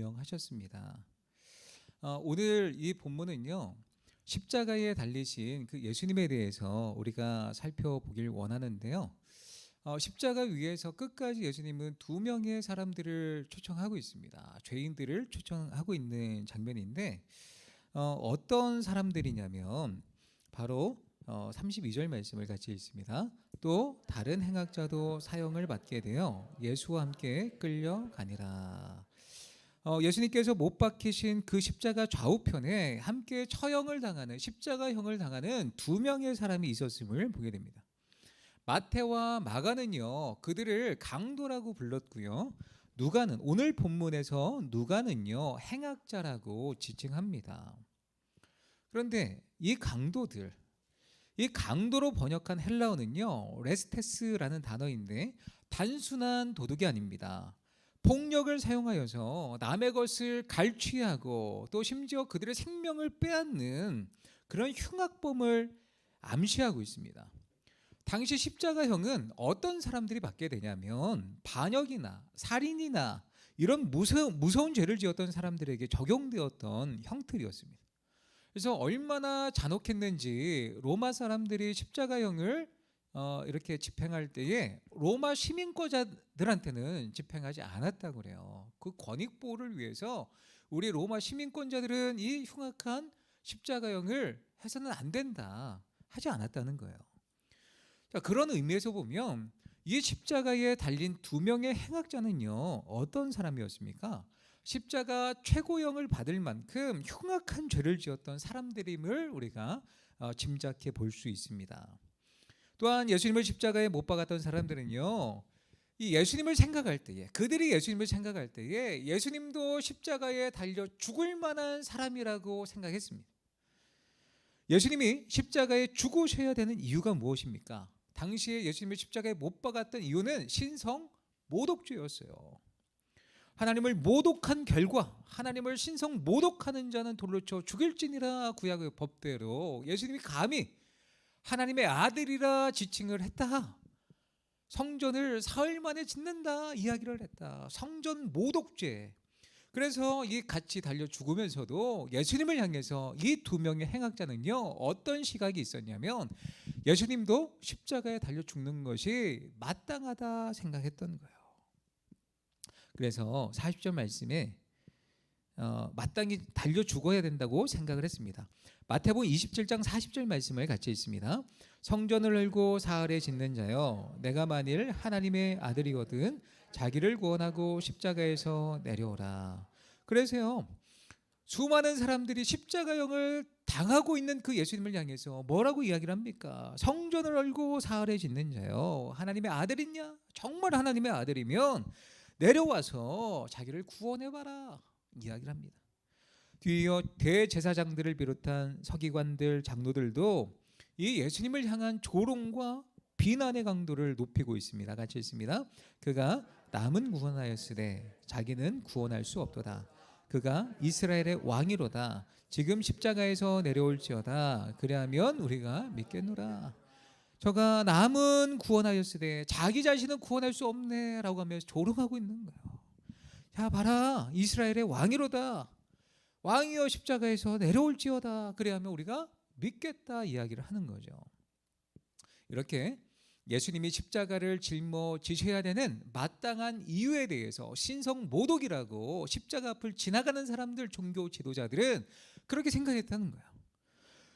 명하셨습니다. 오늘 이 본문은요, 십자가에 달리신 그 예수님에 대해서 우리가 살펴보길 원하는데요. 십자가 위에서 끝까지 예수님은 두 명의 사람들을 초청하고 있습니다. 죄인들을 초청하고 있는 장면인데 어떤 사람들이냐면 바로 32절 말씀을 같이 읽습니다. 또 다른 행악자도 사형을 받게 되어 예수와 함께 끌려가니라. 예수님께서 못 박히신 그 십자가 좌우편에 함께 처형을 당하는, 십자가형을 당하는 두 명의 사람이 있었음을 보게 됩니다. 마태와 마가는요, 그들을 강도라고 불렀고요. 누가는, 오늘 본문에서 누가는요, 행악자라고 지칭합니다. 그런데 이 강도들, 이 강도로 번역한 헬라어는요, 레스테스라는 단어인데 단순한 도둑이 아닙니다. 폭력을 사용하여서 남의 것을 갈취하고 또 심지어 그들의 생명을 빼앗는 그런 흉악범을 암시하고 있습니다. 당시 십자가형은 어떤 사람들이 받게 되냐면 반역이나 살인이나 이런 무서운 죄를 지었던 사람들에게 적용되었던 형틀이었습니다. 그래서 얼마나 잔혹했는지 로마 사람들이 십자가형을 이렇게 집행할 때에 로마 시민권자들한테는 집행하지 않았다고 그래요. 그 권익보호를 위해서 우리 로마 시민권자들은 이 흉악한 십자가형을 해서는 안 된다 하지 않았다는 거예요. 자, 그런 의미에서 보면 이 십자가에 달린 두 명의 행악자는요, 어떤 사람이었습니까? 십자가 최고형을 받을 만큼 흉악한 죄를 지었던 사람들임을 우리가 짐작해 볼 수 있습니다. 또한 예수님을 십자가에 못 박았던 사람들은요, 이 예수님을 생각할 때에, 그들이 예수님을 생각할 때에 예수님도 십자가에 달려 죽을 만한 사람이라고 생각했습니다. 예수님이 십자가에 죽으셔야 되는 이유가 무엇입니까? 당시에 예수님을 십자가에 못 박았던 이유는 신성 모독죄였어요. 하나님을 모독한 결과, 하나님을 신성 모독하는 자는 돌로 쳐 죽일지니라 구약의 법대로 예수님이 감히 하나님의 아들이라 지칭을 했다. 성전을 사흘 만에 짓는다 이야기를 했다. 성전 모독죄. 그래서 이 같이 달려 죽으면서도 예수님을 향해서 이 두 명의 행악자는요, 어떤 시각이 있었냐면 예수님도 십자가에 달려 죽는 것이 마땅하다 생각했던 거예요. 그래서 40절 말씀에 마땅히 달려 죽어야 된다고 생각을 했습니다. 마태복음 27장 40절 말씀을 같이 읽습니다. 성전을 열고 사흘에 짓는 자여, 내가 만일 하나님의 아들이거든 자기를 구원하고 십자가에서 내려오라. 그래서요, 수많은 사람들이 십자가형을 당하고 있는 그 예수님을 향해서 뭐라고 이야기를 합니까? 성전을 열고 사흘에 짓는 자여, 하나님의 아들이냐? 정말 하나님의 아들이면 내려와서 자기를 구원해봐라 이야기를 합니다. 뒤이어 대제사장들을 비롯한 서기관들, 장로들도 이 예수님을 향한 조롱과 비난의 강도를 높이고 있습니다. 같이 읽습니다. 그가 남은 구원하였으되 자기는 구원할 수 없도다. 그가 이스라엘의 왕이로다. 지금 십자가에서 내려올지어다. 그래하면 우리가 믿겠노라. 저가 남은 구원하였으되 자기 자신은 구원할 수 없네 라고 하면서 조롱하고 있는 거예요. 자, 봐라, 이스라엘의 왕이로다. 왕이여 십자가에서 내려올지어다. 그래야면 우리가 믿겠다 이야기를 하는 거죠. 이렇게 예수님이 십자가를 짊어지셔야 되는 마땅한 이유에 대해서 신성 모독이라고 십자가 앞을 지나가는 사람들, 종교 지도자들은 그렇게 생각했다는 거예요.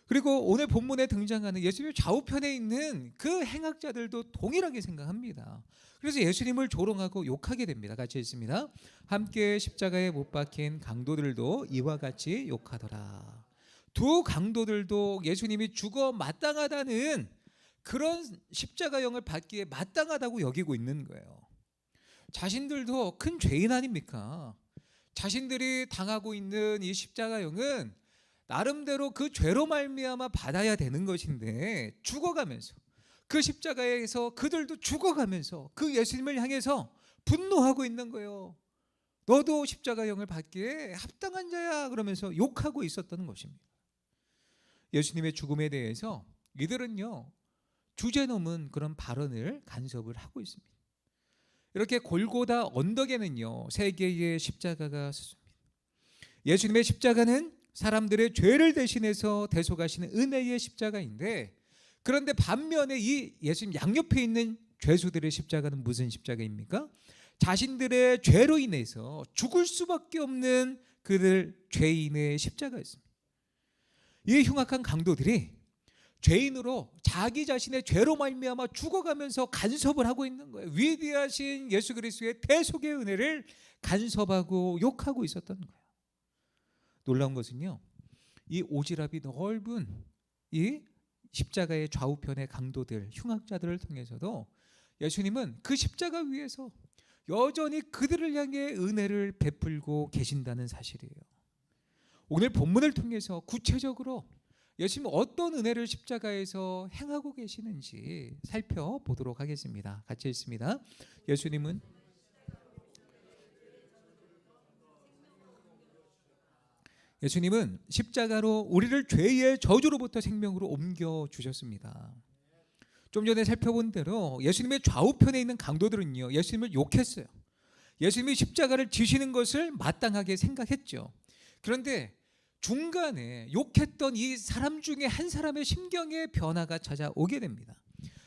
그리고 오늘 본문에 등장하는 예수님 좌우편에 있는 그 행악자들도 동일하게 생각합니다. 그래서 예수님을 조롱하고 욕하게 됩니다. 같이 읽습니다. 함께 십자가에 못 박힌 강도들도 이와 같이 욕하더라. 두 강도들도 예수님이 죽어 마땅하다는 그런 십자가형을 받기에 마땅하다고 여기고 있는 거예요. 자신들도 큰 죄인 아닙니까? 자신들이 당하고 있는 이 십자가형은 나름대로 그 죄로 말미암아 받아야 되는 것인데 죽어가면서 그 십자가에서 그들도 죽어가면서 그 예수님을 향해서 분노하고 있는 거예요. 너도 십자가형을 받기에 합당한 자야 그러면서 욕하고 있었던 것입니다. 예수님의 죽음에 대해서 이들은요, 주제 넘은 그런 발언을 간섭을 하고 있습니다. 이렇게 골고다 언덕에는요, 세 개의 십자가가 섰습니다. 예수님의 십자가는 사람들의 죄를 대신해서 대속하시는 은혜의 십자가인데, 그런데 반면에 이 예수님 양옆에 있는 죄수들의 십자가는 무슨 십자가입니까? 자신들의 죄로 인해서 죽을 수밖에 없는 그들 죄인의 십자가였습니다. 이 흉악한 강도들이 죄인으로 자기 자신의 죄로 말미암아 죽어가면서 간섭을 하고 있는 거예요. 위대하신 예수 그리스도의 대속의 은혜를 간섭하고 욕하고 있었던 거예요. 놀라운 것은요, 이 오지랖이 넓은 이 십자가의 좌우편의 강도들, 흉악자들을 통해서도 예수님은 그 십자가 위에서 여전히 그들을 향해 은혜를 베풀고 계신다는 사실이에요. 오늘 본문을 통해서 구체적으로 예수님은 어떤 은혜를 십자가에서 행하고 계시는지 살펴보도록 하겠습니다. 같이 읽습니다. 예수님은 십자가로 우리를 죄의 저주로부터 생명으로 옮겨 주셨습니다. 좀 전에 살펴본 대로 예수님의 좌우편에 있는 강도들은요, 예수님을 욕했어요. 예수님이 십자가를 지시는 것을 마땅하게 생각했죠. 그런데 중간에 욕했던 이 사람 중에 한 사람의 심경의 변화가 찾아오게 됩니다.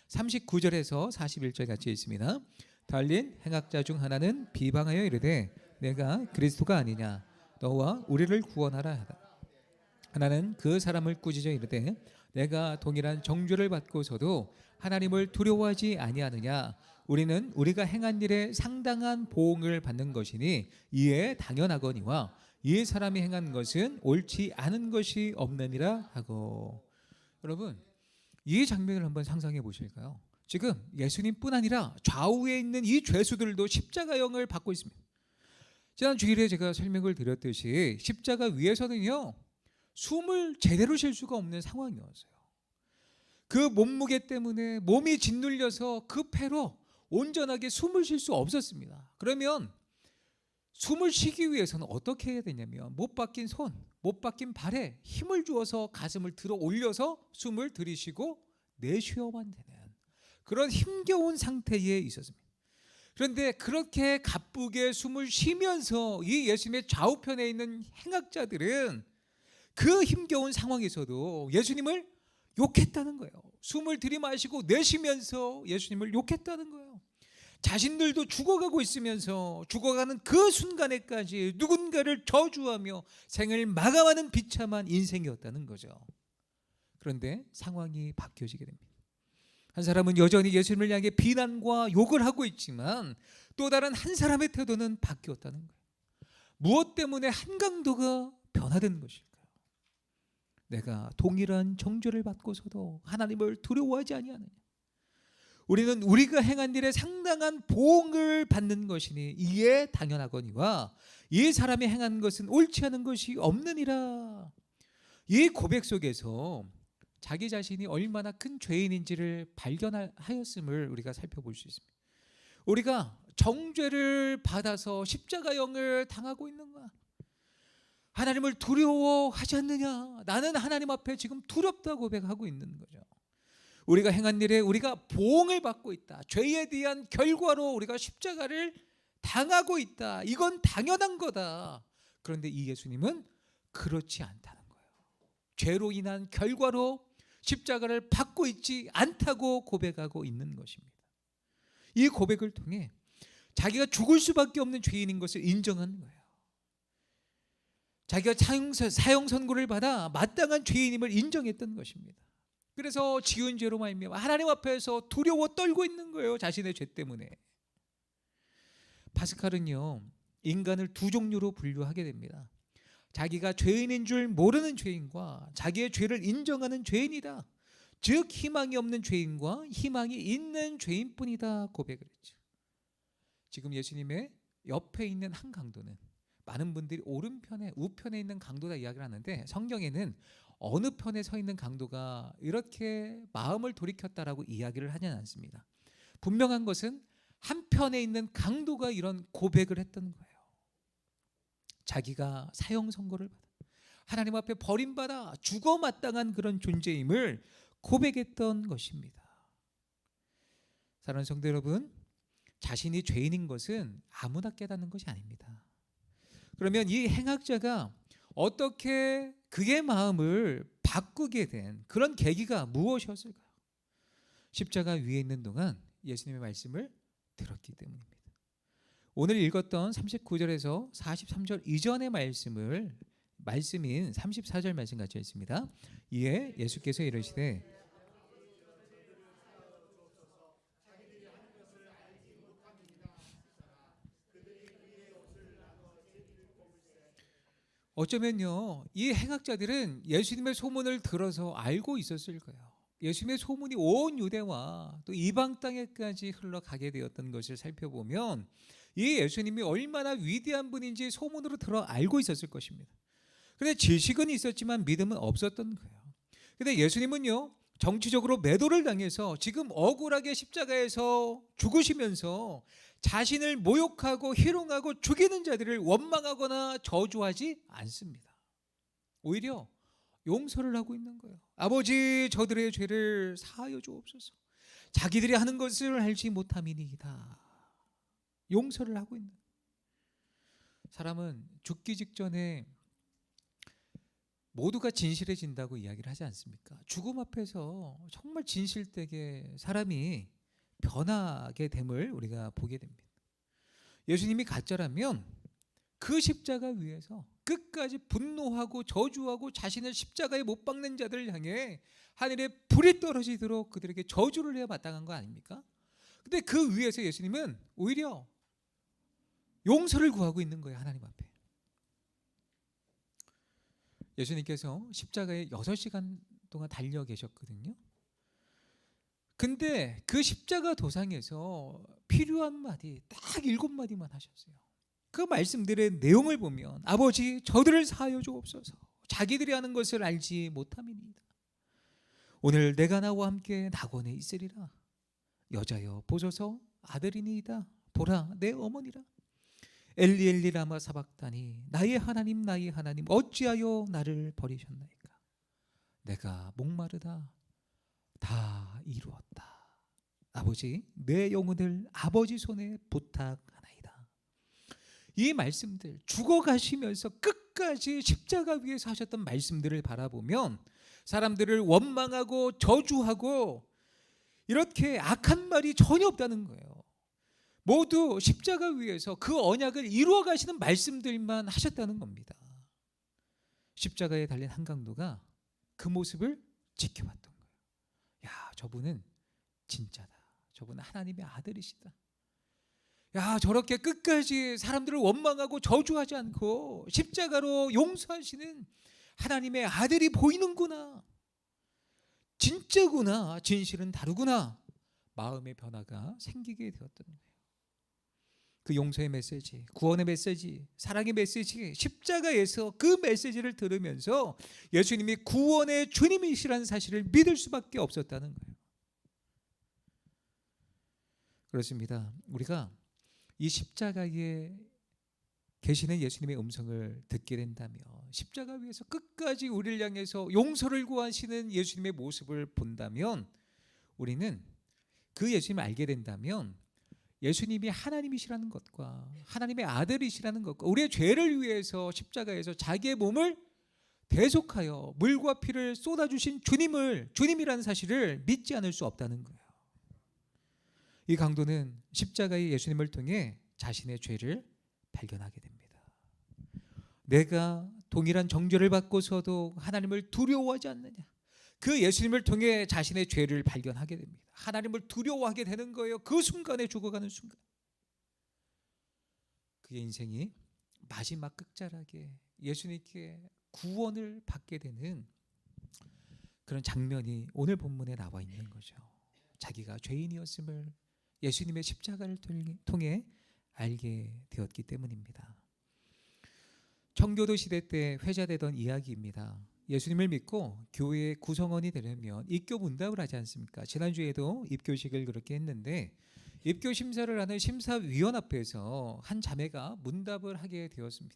39절에서 41절 같이 읽습니다. 달린 행악자 중 하나는 비방하여 이르되 내가 그리스도가 아니냐 너와 우리를 구원하라 하다. 하나는 그 사람을 꾸짖어 이르되 내가 동일한 정죄를 받고서도 하나님을 두려워하지 아니하느냐. 우리는 우리가 행한 일에 상당한 보응을 받는 것이니 이에 당연하거니와 이 사람이 행한 것은 옳지 않은 것이 없느니라 하고. 여러분, 이 장면을 한번 상상해 보실까요? 지금 예수님뿐 아니라 좌우에 있는 이 죄수들도 십자가형을 받고 있습니다. 지난 주일에 제가 설명을 드렸듯이 십자가 위에서는요, 숨을 제대로 쉴 수가 없는 상황이었어요. 그 몸무게 때문에 몸이 짓눌려서 그 폐로 온전하게 숨을 쉴 수 없었습니다. 그러면 숨을 쉬기 위해서는 어떻게 해야 되냐면 못 박힌 손, 못 박힌 발에 힘을 주어서 가슴을 들어 올려서 숨을 들이쉬고 내쉬어만 되는 그런 힘겨운 상태에 있었습니다. 그런데 그렇게 가쁘게 숨을 쉬면서 이 예수님의 좌우편에 있는 행악자들은 그 힘겨운 상황에서도 예수님을 욕했다는 거예요. 숨을 들이마시고 내쉬면서 예수님을 욕했다는 거예요. 자신들도 죽어가고 있으면서 죽어가는 그 순간에까지 누군가를 저주하며 생을 마감하는 비참한 인생이었다는 거죠. 그런데 상황이 바뀌어지게 됩니다. 한 사람은 여전히 예수님을 향해 비난과 욕을 하고 있지만 또 다른 한 사람의 태도는 바뀌었다는 거예요. 무엇 때문에 한 강도가 변화된 것일까요? 내가 동일한 정죄를 받고서도 하나님을 두려워하지 아니하느냐. 우리는 우리가 행한 일에 상당한 보응을 받는 것이니 이에 당연하거니와 이 사람이 행한 것은 옳지 않은 것이 없느니라. 이 고백 속에서 자기 자신이 얼마나 큰 죄인인지를 발견하였음을 우리가 살펴볼 수 있습니다. 우리가 정죄를 받아서 십자가형을 당하고 있는 거야. 하나님을 두려워하지 않느냐. 나는 하나님 앞에 지금 두렵다고 고백하고 있는 거죠. 우리가 행한 일에 우리가 보응을 받고 있다. 죄에 대한 결과로 우리가 십자가를 당하고 있다. 이건 당연한 거다. 그런데 이 예수님은 그렇지 않다는 거예요. 죄로 인한 결과로 십자가를 받고 있지 않다고 고백하고 있는 것입니다. 이 고백을 통해 자기가 죽을 수밖에 없는 죄인인 것을 인정하는 거예요. 자기가 사형 선고를 받아 마땅한 죄인임을 인정했던 것입니다. 그래서 지은 죄로 말미암아 하나님 앞에서 두려워 떨고 있는 거예요. 자신의 죄 때문에. 파스칼은요, 인간을 두 종류로 분류하게 됩니다. 자기가 죄인인 줄 모르는 죄인과 자기의 죄를 인정하는 죄인이다. 즉 희망이 없는 죄인과 희망이 있는 죄인뿐이다 고백을 했죠. 지금 예수님의 옆에 있는 한 강도는 많은 분들이 오른편에 우편에 있는 강도다 이야기를 하는데 성경에는 어느 편에 서 있는 강도가 이렇게 마음을 돌이켰다라고 이야기를 하지 않습니다. 분명한 것은 한편에 있는 강도가 이런 고백을 했던 거예요. 자기가 사형 선고를 받아 하나님 앞에 버림받아 죽어 마땅한 그런 존재임을 고백했던 것입니다. 사랑하는 성도 여러분, 자신이 죄인인 것은 아무나 깨닫는 것이 아닙니다. 그러면 이 행악자가 어떻게 그의 마음을 바꾸게 된 그런 계기가 무엇이었을까요? 십자가 위에 있는 동안 예수님의 말씀을 들었기 때문입니다. 오늘 읽었던 39절에서 43절 이전의 말씀인 34절 말씀 같이 있습니다. 이에 예수께서 이르시되 어쩌면요, 이 행악자들은 예수님의 소문을 들어서 알고 있었을 거예요. 예수님의 소문이 온 유대와 또 이방 땅에까지 흘러가게 되었던 것을 살펴보면 이 예수님이 얼마나 위대한 분인지 소문으로 들어 알고 있었을 것입니다. 그런데 지식은 있었지만 믿음은 없었던 거예요. 그런데 예수님은요, 정치적으로 매도를 당해서 지금 억울하게 십자가에서 죽으시면서 자신을 모욕하고 희롱하고 죽이는 자들을 원망하거나 저주하지 않습니다. 오히려 용서를 하고 있는 거예요. 아버지, 저들의 죄를 사하여 주옵소서. 자기들이 하는 것을 알지 못함이니이다. 용서를 하고 있는. 사람은 죽기 직전에 모두가 진실해진다고 이야기를 하지 않습니까? 죽음 앞에서 정말 진실되게 사람이 변하게 됨을 우리가 보게 됩니다. 예수님이 가짜라면 그 십자가 위에서 끝까지 분노하고 저주하고 자신을 십자가에 못 박는 자들을 향해 하늘에 불이 떨어지도록 그들에게 저주를 해 마땅한 거 아닙니까? 근데 그 위에서 예수님은 오히려 용서를 구하고 있는 거예요. 하나님 앞에. 예수님께서 십자가에 6시간 동안 달려 계셨거든요. 근데 그 십자가 도상에서 필요한 말이 딱 7마디만 하셨어요. 그 말씀들의 내용을 보면 아버지, 저들을 사하여 주옵소서. 자기들이 하는 것을 알지 못함이니이다. 오늘 내가 나와 함께 낙원에 있으리라. 여자여 보소서 아들이니이다. 보라 내 어머니라. 엘리 엘리 라마 사박다니 나의 하나님 어찌하여 나를 버리셨나이까. 내가 목마르다 다 이루었다. 아버지, 내 영혼을 아버지 손에 부탁하나이다. 이 말씀들, 죽어가시면서 끝까지 십자가 위에서 하셨던 말씀들을 바라보면 사람들을 원망하고 저주하고 이렇게 악한 말이 전혀 없다는 거예요. 모두 십자가 위에서 그 언약을 이루어 가시는 말씀들만 하셨다는 겁니다. 십자가에 달린 한강도가 그 모습을 지켜봤던 거예요. 야, 저분은 진짜다. 저분은 하나님의 아들이시다. 야, 저렇게 끝까지 사람들을 원망하고 저주하지 않고 십자가로 용서하시는 하나님의 아들이 보이는구나. 진짜구나. 진실은 다르구나. 마음의 변화가 생기게 되었던 거예요. 그 용서의 메시지, 구원의 메시지, 사랑의 메시지, 십자가에서 그 메시지를 들으면서 예수님이 구원의 주님이시라는 사실을 믿을 수밖에 없었다는 거예요. 그렇습니다. 우리가 이 십자가에 계시는 예수님의 음성을 듣게 된다면, 십자가 위에서 끝까지 우리를 향해서 용서를 구하시는 예수님의 모습을 본다면, 우리는 그 예수님을 알게 된다면 예수님이 하나님이시라는 것과 하나님의 아들이시라는 것과 우리의 죄를 위해서 십자가에서 자기의 몸을 대속하여 물과 피를 쏟아주신 주님이라는 사실을 믿지 않을 수 없다는 거예요. 이 강도는 십자가의 예수님을 통해 자신의 죄를 발견하게 됩니다. 내가 동일한 정죄를 받고서도 하나님을 두려워하지 않느냐. 그 예수님을 통해 자신의 죄를 발견하게 됩니다. 하나님을 두려워하게 되는 거예요. 그 순간에 죽어가는 순간. 그의 인생이 마지막 끝자락에 예수님께 구원을 받게 되는 그런 장면이 오늘 본문에 나와 있는 거죠. 자기가 죄인이었음을 예수님의 십자가를 통해 알게 되었기 때문입니다. 청교도 시대 때 회자되던 이야기입니다. 예수님을 믿고 교회의 구성원이 되려면 입교 문답을 하지 않습니까? 지난주에도 입교식을 그렇게 했는데 입교 심사를 하는 심사위원 앞에서 한 자매가 문답을 하게 되었습니다.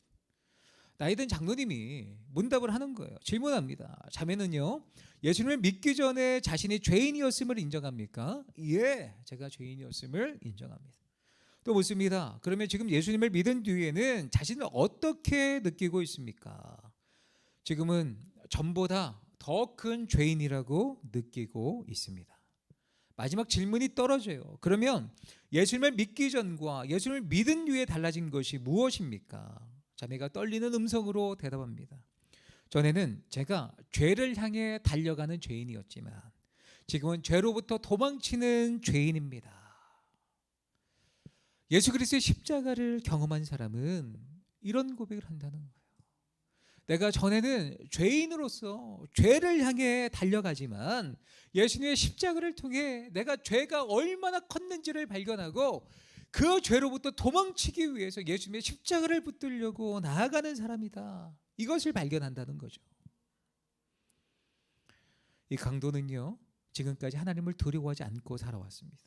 나이든 장로님이 문답을 하는 거예요. 질문합니다. 자매는요, 예수님을 믿기 전에 자신이 죄인이었음을 인정합니까? 예, 제가 죄인이었음을 인정합니다. 또 묻습니다. 그러면 지금 예수님을 믿은 뒤에는 자신을 어떻게 느끼고 있습니까? 지금은 전보다 더 큰 죄인이라고 느끼고 있습니다. 마지막 질문이 떨어져요. 그러면 예수님을 믿기 전과 예수님을 믿은 후에 달라진 것이 무엇입니까? 자매가 떨리는 음성으로 대답합니다. 전에는 제가 죄를 향해 달려가는 죄인이었지만 지금은 죄로부터 도망치는 죄인입니다. 예수 그리스도의 십자가를 경험한 사람은 이런 고백을 한다는 거예요. 내가 전에는 죄인으로서 죄를 향해 달려가지만 예수님의 십자가를 통해 내가 죄가 얼마나 컸는지를 발견하고 그 죄로부터 도망치기 위해서 예수님의 십자가를 붙들려고 나아가는 사람이다. 이것을 발견한다는 거죠. 이 강도는요, 지금까지 하나님을 두려워하지 않고 살아왔습니다.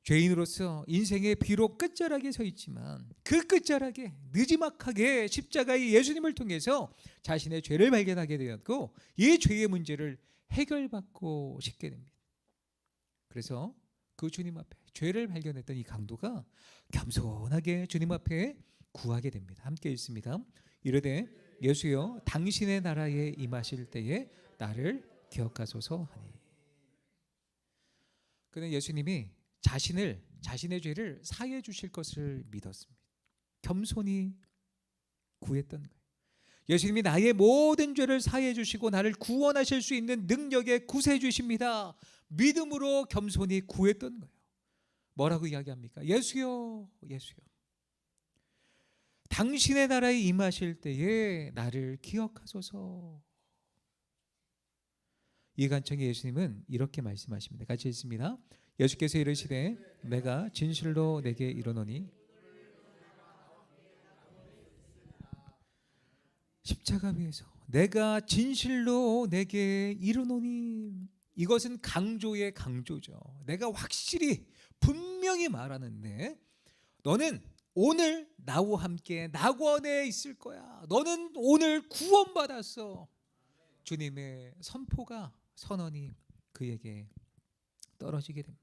죄인으로서 인생의 비록 끝자락에 서 있지만 그 끝자락에 느지막하게 십자가의 예수님을 통해서 자신의 죄를 발견하게 되었고 이 죄의 문제를 해결받고 싶게 됩니다. 그래서 그 주님 앞에 죄를 발견했던 이 강도가 겸손하게 주님 앞에 구하게 됩니다. 함께 읽습니다. 이르되 예수여 당신의 나라에 임하실 때에 나를 기억하소서 하니. 그는 예수님이 자신의 죄를 사해 주실 것을 믿었습니다. 겸손히 구했던 거예요. 예수님이 나의 모든 죄를 사해 주시고 나를 구원하실 수 있는 능력의 구세주십니다. 믿음으로 겸손히 구했던 거예요. 뭐라고 이야기합니까? 예수여, 예수여. 당신의 나라에 임하실 때에 나를 기억하소서. 이 간청의 예수님은 이렇게 말씀하십니다. 같이 읽습니다. 예수께서 이르시되 내가 진실로 내게 이르노니. 십자가 위에서 내가 진실로 내게 이르노니. 이것은 강조의 강조죠. 내가 확실히 분명히 말하는데 너는 오늘 나와 함께 낙원에 있을 거야. 너는 오늘 구원받았어. 주님의 선언이 그에게 떨어지게 됩니다.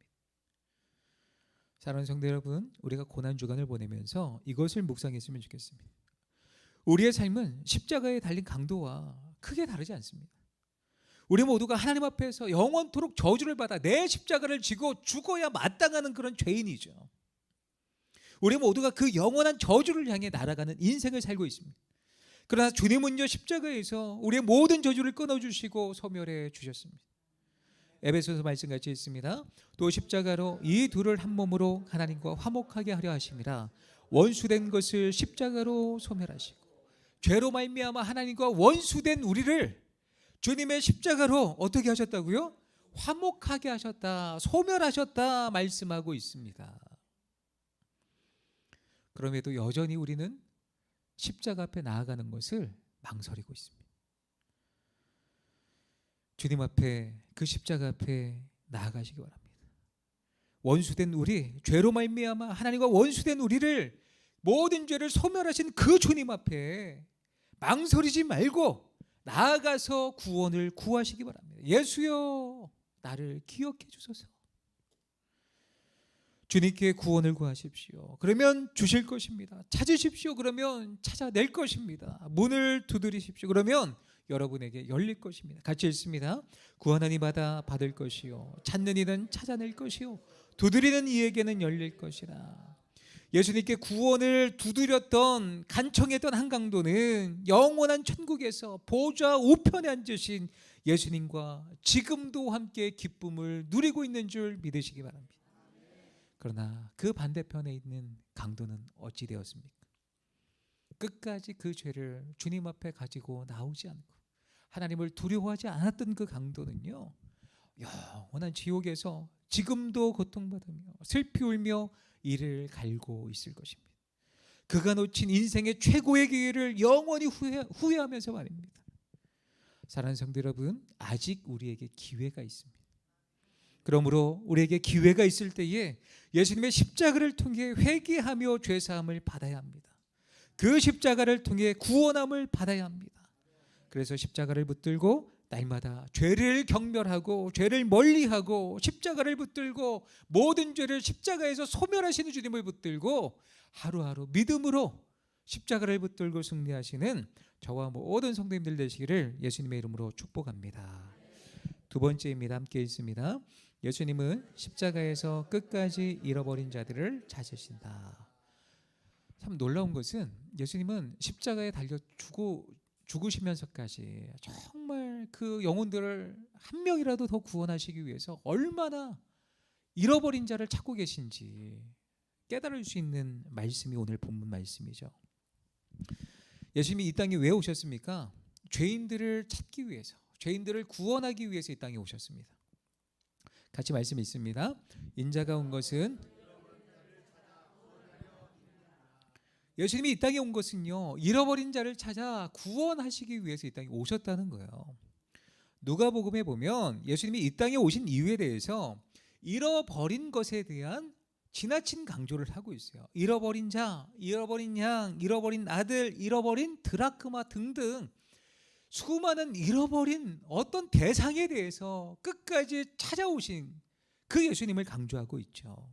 사랑하는 성도 여러분, 우리가 고난주간을 보내면서 이것을 묵상했으면 좋겠습니다. 우리의 삶은 십자가에 달린 강도와 크게 다르지 않습니다. 우리 모두가 하나님 앞에서 영원토록 저주를 받아 내 십자가를 지고 죽어야 마땅하는 그런 죄인이죠. 우리 모두가 그 영원한 저주를 향해 날아가는 인생을 살고 있습니다. 그러나 주님은요, 십자가에서 우리의 모든 저주를 끊어주시고 소멸해 주셨습니다. 에베소서 말씀 같이 있습니다. 또 십자가로 이 둘을 한 몸으로 하나님과 화목하게 하려 하심이라. 원수된 것을 십자가로 소멸하시고 죄로 말미암아 하나님과 원수된 우리를 주님의 십자가로 어떻게 하셨다고요? 화목하게 하셨다, 소멸하셨다 말씀하고 있습니다. 그럼에도 여전히 우리는 십자가 앞에 나아가는 것을 망설이고 있습니다. 주님 앞에, 그 십자가 앞에 나아가시기 바랍니다. 원수된 우리, 죄로 말미암아 하나님과 원수된 우리를, 모든 죄를 소멸하신 그 주님 앞에 망설이지 말고 나아가서 구원을 구하시기 바랍니다. 예수여, 나를 기억해 주소서. 주님께 구원을 구하십시오. 그러면 주실 것입니다. 찾으십시오. 그러면 찾아낼 것입니다. 문을 두드리십시오. 그러면 여러분에게 열릴 것입니다. 같이 읽습니다. 구하는 이마다 받을 것이요, 찾는 이는 찾아낼 것이요, 두드리는 이에게는 열릴 것이라. 예수님께 구원을 두드렸던, 간청했던 한 강도는 영원한 천국에서 보좌 우편에 앉으신 예수님과 지금도 함께 기쁨을 누리고 있는 줄 믿으시기 바랍니다. 그러나 그 반대편에 있는 강도는 어찌 되었습니까? 끝까지 그 죄를 주님 앞에 가지고 나오지 않고 하나님을 두려워하지 않았던 그 강도는요, 영원한 지옥에서 지금도 고통받으며 슬피 울며 이를 갈고 있을 것입니다. 그가 놓친 인생의 최고의 기회를 영원히 후회하면서 말입니다. 사랑하는 성도 여러분, 아직 우리에게 기회가 있습니다. 그러므로 우리에게 기회가 있을 때에 예수님의 십자가를 통해 회개하며 죄사함을 받아야 합니다. 그 십자가를 통해 구원함을 받아야 합니다. 그래서 십자가를 붙들고 날마다 죄를 경멸하고 죄를 멀리하고 십자가를 붙들고 모든 죄를 십자가에서 소멸하시는 주님을 붙들고 하루하루 믿음으로 십자가를 붙들고 승리하시는 저와 모든 성도님들 되시기를 예수님의 이름으로 축복합니다. 두 번째입니다. 함께 읽습니다. 예수님은 십자가에서 끝까지 잃어버린 자들을 찾으신다. 참 놀라운 것은 예수님은 십자가에 달려 죽으시면서까지 정말 그 영혼들을 한 명이라도 더 구원하시기 위해서 얼마나 잃어버린 자를 찾고 계신지 깨달을 수 있는 말씀이 오늘 본문 말씀이죠. 예수님이 이 땅에 왜 오셨습니까? 죄인들을 찾기 위해서, 죄인들을 구원하기 위해서 이 땅에 오셨습니다. 같이 말씀 있습니다. 인자가 온 것은, 예수님이 이 땅에 온 것은요, 잃어버린 자를 찾아 구원하시기 위해서 이 땅에 오셨다는 거예요. 누가복음에 보면 예수님이 이 땅에 오신 이유에 대해서 잃어버린 것에 대한 지나친 강조를 하고 있어요. 잃어버린 자, 잃어버린 양, 잃어버린 아들, 잃어버린 드라크마 등등 수많은 잃어버린 어떤 대상에 대해서 끝까지 찾아오신 그 예수님을 강조하고 있죠.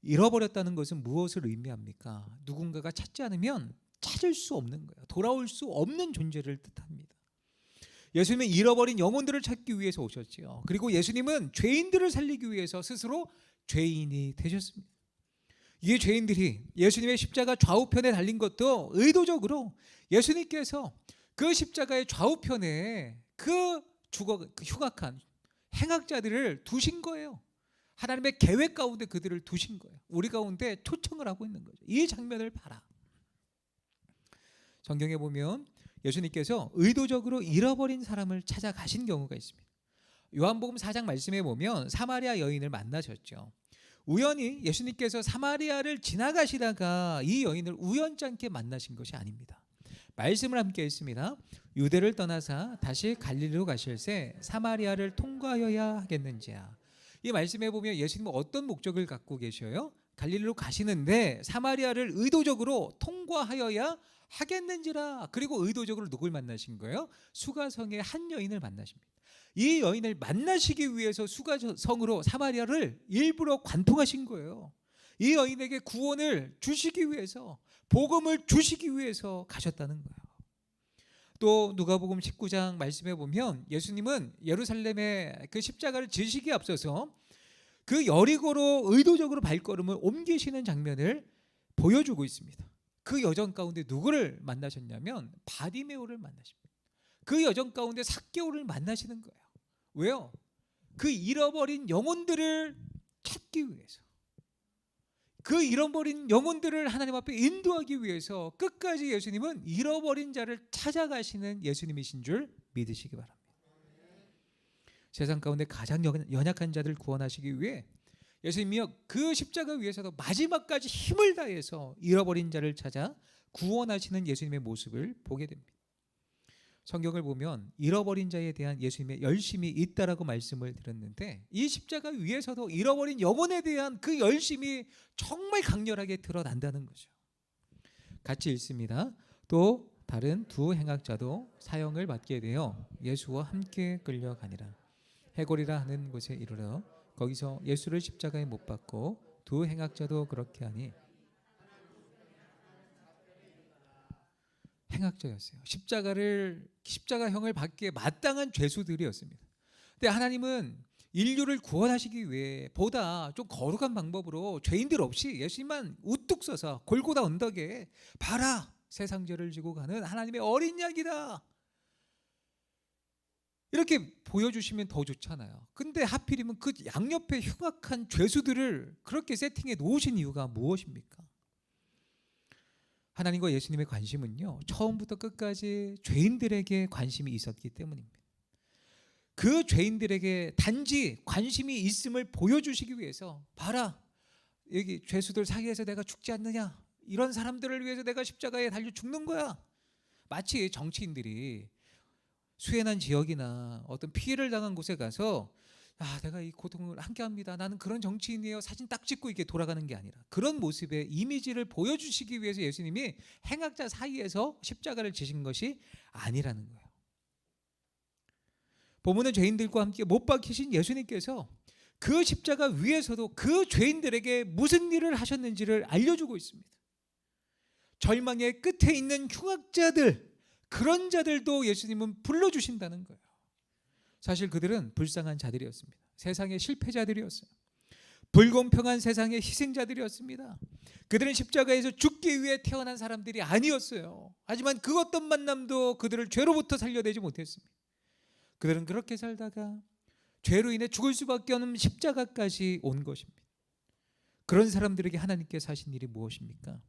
잃어버렸다는 것은 무엇을 의미합니까? 누군가가 찾지 않으면 찾을 수 없는 거예요. 돌아올 수 없는 존재를 뜻합니다. 예수님은 잃어버린 영혼들을 찾기 위해서 오셨지요. 그리고 예수님은 죄인들을 살리기 위해서 스스로 죄인이 되셨습니다. 이 죄인들이 예수님의 십자가 좌우편에 달린 것도 의도적으로 예수님께서 그 십자가의 좌우편에 그 흉악한 행악자들을 두신 거예요. 하나님의 계획 가운데 그들을 두신 거예요. 우리 가운데 초청을 하고 있는 거죠. 이 장면을 봐라. 성경에 보면 예수님께서 의도적으로 잃어버린 사람을 찾아가신 경우가 있습니다. 요한복음 4장 말씀에 보면 사마리아 여인을 만나셨죠. 우연히 예수님께서 사마리아를 지나가시다가 이 여인을 우연찮게 만나신 것이 아닙니다. 말씀을 함께 했습니다. 유대를 떠나사 다시 갈릴리로 가실새 사마리아를 통과하여야 하겠는지야. 이 말씀에 보면 예수님은 어떤 목적을 갖고 계셔요? 갈릴리로 가시는데 사마리아를 의도적으로 통과하여야 하겠는지라. 그리고 의도적으로 누굴 만나신 거예요? 수가성의 한 여인을 만나십니다. 이 여인을 만나시기 위해서 수가성으로 사마리아를 일부러 관통하신 거예요. 이 여인에게 구원을 주시기 위해서, 복음을 주시기 위해서 가셨다는 거예요. 또 누가복음 19장 말씀해 보면 예수님은 예루살렘에 그 십자가를 지시기에 앞서서 그 여리고로 의도적으로 발걸음을 옮기시는 장면을 보여주고 있습니다. 그 여정 가운데 누구를 만나셨냐면 바디메오를 만나십니다. 그 여정 가운데 삭개오를 만나시는 거예요. 왜요? 그 잃어버린 영혼들을 찾기 위해서, 그 잃어버린 영혼들을 하나님 앞에 인도하기 위해서 끝까지 예수님은 잃어버린 자를 찾아가시는 예수님이신 줄 믿으시기 바랍니다. 세상 가운데 가장 연약한 자들을 구원하시기 위해 예수님이요 그 십자가 위에서도 마지막까지 힘을 다해서 잃어버린 자를 찾아 구원하시는 예수님의 모습을 보게 됩니다. 성경을 보면 잃어버린 자에 대한 예수님의 열심이 있다라고 말씀을 드렸는데 이 십자가 위에서도 잃어버린 영혼에 대한 그 열심이 정말 강렬하게 드러난다는 거죠. 같이 읽습니다. 또 다른 두 행악자도 사형을 받게 되어 예수와 함께 끌려가니라. 해골이라 하는 곳에 이르러 거기서 예수를 십자가에 못 박고 두 행악자도 그렇게 하니, 행악자였어요. 십자가형을 받기에 마땅한 죄수들이었습니다. 근데 하나님은 인류를 구원하시기 위해 보다 좀 거룩한 방법으로 죄인들 없이 예수님만 우뚝 서서 골고다 언덕에 봐라 세상 죄를 지고 가는 하나님의 어린 양이다 이렇게 보여주시면 더 좋잖아요. 근데 하필이면 그 양옆에 흉악한 죄수들을 그렇게 세팅해 놓으신 이유가 무엇입니까? 하나님과 예수님의 관심은요 처음부터 끝까지 죄인들에게 관심이 있었기 때문입니다. 그 죄인들에게 단지 관심이 있음을 보여주시기 위해서 봐라 여기 죄수들 사이에서 내가 죽지 않느냐, 이런 사람들을 위해서 내가 십자가에 달려 죽는 거야. 마치 정치인들이 수해난 지역이나 어떤 피해를 당한 곳에 가서 내가 이 고통을 함께합니다, 나는 그런 정치인이에요, 사진 딱 찍고 이렇게 돌아가는 게 아니라 그런 모습의 이미지를 보여주시기 위해서 예수님이 행악자 사이에서 십자가를 지신 것이 아니라는 거예요. 본문은 죄인들과 함께 못 박히신 예수님께서 그 십자가 위에서도 그 죄인들에게 무슨 일을 하셨는지를 알려주고 있습니다. 절망의 끝에 있는 흉악자들, 그런 자들도 예수님은 불러주신다는 거예요. 사실 그들은 불쌍한 자들이었습니다. 세상의 실패자들이었어요. 불공평한 세상의 희생자들이었습니다. 그들은 십자가에서 죽기 위해 태어난 사람들이 아니었어요. 하지만 그 어떤 만남도 그들을 죄로부터 살려내지 못했습니다. 그들은 그렇게 살다가 죄로 인해 죽을 수밖에 없는 십자가까지 온 것입니다. 그런 사람들에게 하나님께서 하신 일이 무엇입니까?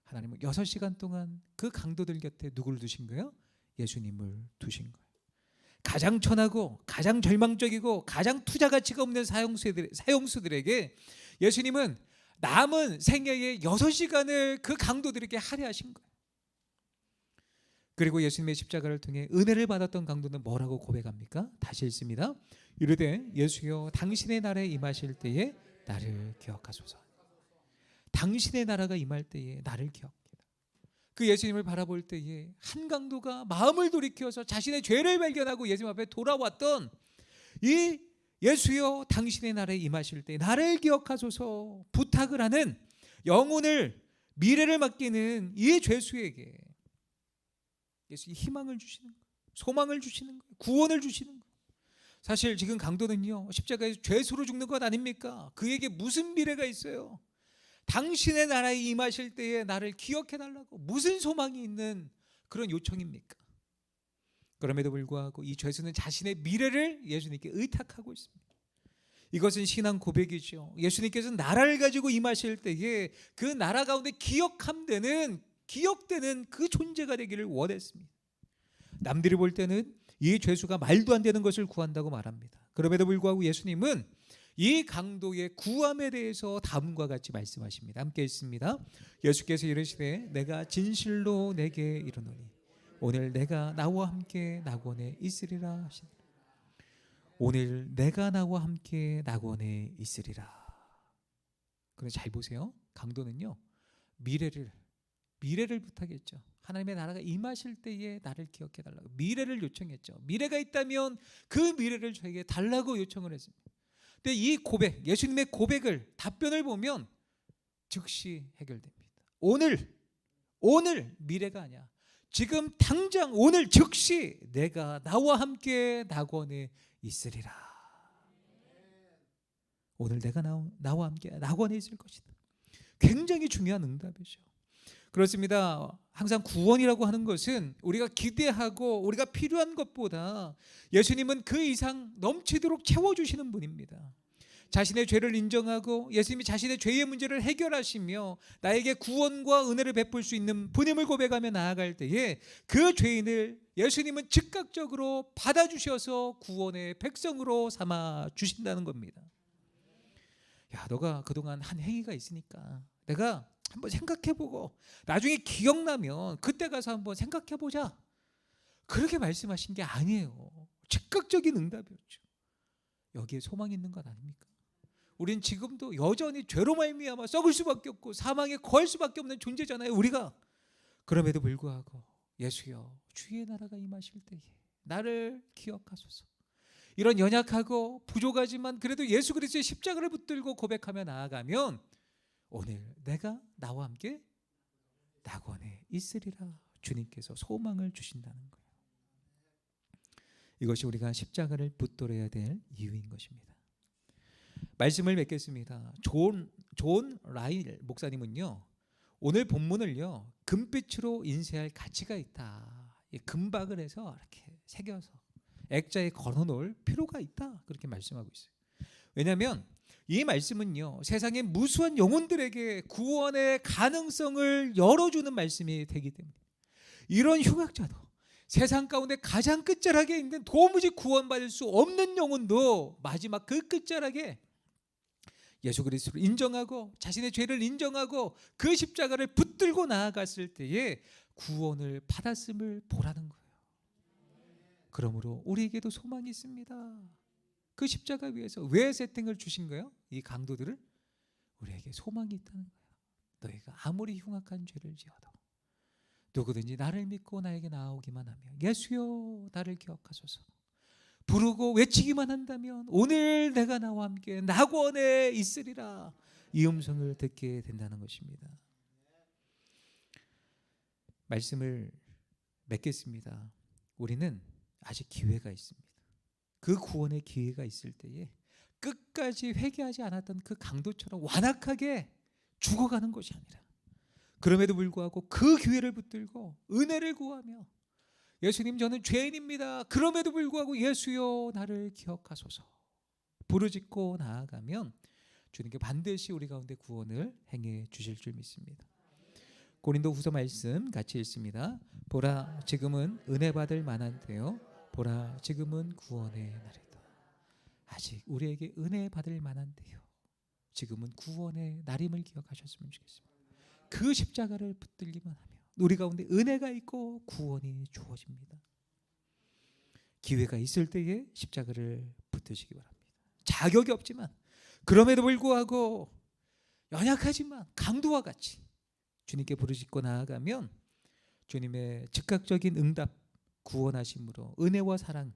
하나님은 6시간 동안 그 강도들 곁에 누구를 두신 거예요? 예수님을 두신 거예요. 가장 천하고 가장 절망적이고 가장 투자 가치가 없는 사형수들에게 예수님은 남은 생애의 6시간을 그 강도들에게 할애하신 거예요. 그리고 예수님의 십자가를 통해 은혜를 받았던 강도는 뭐라고 고백합니까? 다시 읽습니다. 이르되 예수여 당신의 나라에 임하실 때에 나를 기억하소서. 당신의 나라가 임할 때에 나를 기억하라. 그 예수님을 바라볼 때에 한 강도가 마음을 돌이켜서 자신의 죄를 발견하고 예수님 앞에 돌아왔던 이 예수여 당신의 나라에 임하실 때 나를 기억하소서 부탁을 하는 영혼을, 미래를 맡기는 이 죄수에게 예수님이 희망을 주시는 거예요. 소망을 주시는 거예요. 구원을 주시는 거예요. 사실 지금 강도는요, 십자가에서 죄수로 죽는 것 아닙니까? 그에게 무슨 미래가 있어요? 당신의 나라에 임하실 때에 나를 기억해달라고 무슨 소망이 있는 그런 요청입니까? 그럼에도 불구하고 이 죄수는 자신의 미래를 예수님께 의탁하고 있습니다. 이것은 신앙 고백이죠. 예수님께서 나라를 가지고 임하실 때에 그 나라 가운데 기억되는 그 존재가 되기를 원했습니다. 남들이 볼 때는 이 죄수가 말도 안 되는 것을 구한다고 말합니다. 그럼에도 불구하고 예수님은 이 강도의 구함에 대해서 다음과 같이 말씀하십니다. 함께 읽습니다. 예수께서 이르시되 내가 진실로 내게 이르노니 오늘 내가 나와 함께 낙원에 있으리라 하시니라. 오늘 내가 나와 함께 낙원에 있으리라. 그런데 잘 보세요. 강도는요, 미래를 부탁했죠. 하나님의 나라가 임하실 때에 나를 기억해 달라고 미래를 요청했죠. 미래가 있다면 그 미래를 저에게 달라고 요청을 했습니다. 근데 이 고백, 예수님의 고백을, 답변을 보면 즉시 해결됩니다. 오늘 미래가 아니야. 지금 당장 오늘 즉시 내가 나와 함께 낙원에 있으리라. 오늘 내가 나와 함께 낙원에 있을 것이다. 굉장히 중요한 응답이죠. 그렇습니다. 항상 구원이라고 하는 것은 우리가 기대하고 우리가 필요한 것보다 예수님은 그 이상 넘치도록 채워주시는 분입니다. 자신의 죄를 인정하고 예수님이 자신의 죄의 문제를 해결하시며 나에게 구원과 은혜를 베풀 수 있는 분임을 고백하며 나아갈 때에 그 죄인을 예수님은 즉각적으로 받아주셔서 구원의 백성으로 삼아 주신다는 겁니다. 야, 너가 그동안 한 행위가 있으니까 내가 한번 생각해보고 나중에 기억나면 그때 가서 한번 생각해보자, 그렇게 말씀하신 게 아니에요. 즉각적인 응답이었죠. 여기에 소망이 있는 것 아닙니까? 우린 지금도 여전히 죄로 말미암아 썩을 수밖에 없고 사망에 거할 수밖에 없는 존재잖아요, 우리가. 그럼에도 불구하고 예수여 주의 나라가 임하실 때에 나를 기억하소서. 이런 연약하고 부족하지만 그래도 예수 그리스도의 십자가를 붙들고 고백하며 나아가면 오늘 내가 나와 함께 낙원에 있으리라. 주님께서 소망을 주신다는 거예요. 이것이 우리가 십자가를 붙들어야 될 이유인 것입니다. 말씀을 맺겠습니다. 존 라일 목사님은요, 오늘 본문을요 금빛으로 인쇄할 가치가 있다. 금박을 해서 이렇게 새겨서 액자에 걸어놓을 필요가 있다, 그렇게 말씀하고 있어요. 왜냐하면 이 말씀은요 세상의 무수한 영혼들에게 구원의 가능성을 열어주는 말씀이 되기 때문에 이런 흉악자도, 세상 가운데 가장 끝자락에 있는 도무지 구원받을 수 없는 영혼도 마지막 그 끝자락에 예수 그리스도를 인정하고 자신의 죄를 인정하고 그 십자가를 붙들고 나아갔을 때에 구원을 받았음을 보라는 거예요. 그러므로 우리에게도 소망이 있습니다. 그 십자가 위에서 왜 세팅을 주신 거예요? 이 강도들을 우리에게 소망이 있다는 거예요. 너희가 아무리 흉악한 죄를 지어도 누구든지 나를 믿고 나에게 나아오기만 하면 예수여 나를 기억하소서 부르고 외치기만 한다면 오늘 내가 나와 함께 낙원에 있으리라, 이 음성을 듣게 된다는 것입니다. 말씀을 맺겠습니다. 우리는 아직 기회가 있습니다. 그 구원의 기회가 있을 때에 끝까지 회개하지 않았던 그 강도처럼 완악하게 죽어가는 것이 아니라, 그럼에도 불구하고 그 기회를 붙들고 은혜를 구하며, 예수님 저는 죄인입니다, 그럼에도 불구하고 예수여 나를 기억하소서 부르짖고 나아가면 주님께 반드시 우리 가운데 구원을 행해 주실 줄 믿습니다. 고린도후서 말씀 같이 읽습니다. 보라 지금은 은혜 받을 만한 때요, 보라 지금은 구원의 날이다. 아직 우리에게 은혜 받을 만한 때요, 지금은 구원의 날임을 기억하셨으면 좋겠습니다. 그 십자가를 붙들기만 하면 우리 가운데 은혜가 있고 구원이 주어집니다. 기회가 있을 때에 십자가를 붙드시기 바랍니다. 자격이 없지만, 그럼에도 불구하고 연약하지만 강도와 같이 주님께 부르짖고 나아가면 주님의 즉각적인 응답, 구원하심으로 은혜와 사랑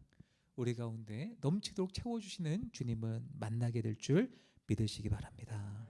우리 가운데 넘치도록 채워주시는 주님을 만나게 될 줄 믿으시기 바랍니다.